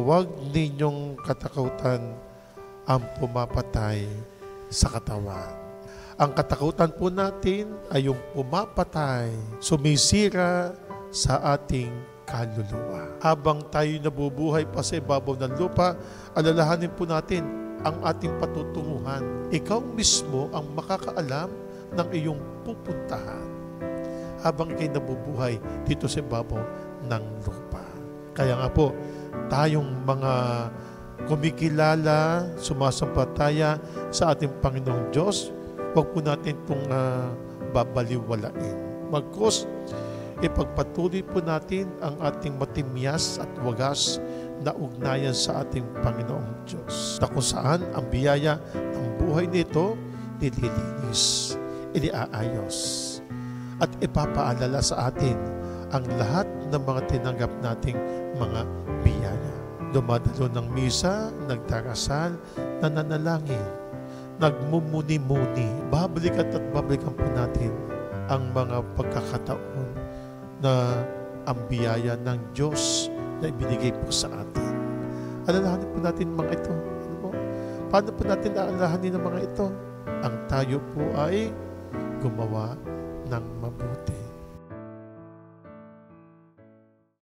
huwag ninyong katakutan ang pumapatay sa katawan. Ang katakutan po natin ay yung pumapatay, sumisira sa ating kaluluwa. Habang tayo nabubuhay pa sa ibabaw ng lupa, alalahanin po natin ang ating patutunguhan. Ikaw mismo ang makakaalam ng iyong pupuntahan habang ikay nabubuhay dito sa ibabaw ng lupa. Kaya nga po, tayong mga kumikilala, sumasampalataya sa ating Panginoong Diyos, huwag po natin itong babaliwalain. Magkus, ipagpatuloy po natin ang ating matimyas at wagas na ugnayan sa ating Panginoong Diyos, na kung saan ang biyaya ng buhay nito nililinis, iniaayos, at ipapaalala sa atin ang lahat ng mga tinanggap nating mga biyaya. Dumadalo ng misa, nagdarasal, nananalangin, nagmumuni-muni. Babalikan at babalikan po natin ang mga pagkakataon na ang biyaya ng Diyos na ibinigay po sa atin. Alalahanin po natin mga ito. Ano po? Paano po natin alalahanin ang mga ito? Ang tayo po ay gumawa ng mabuti.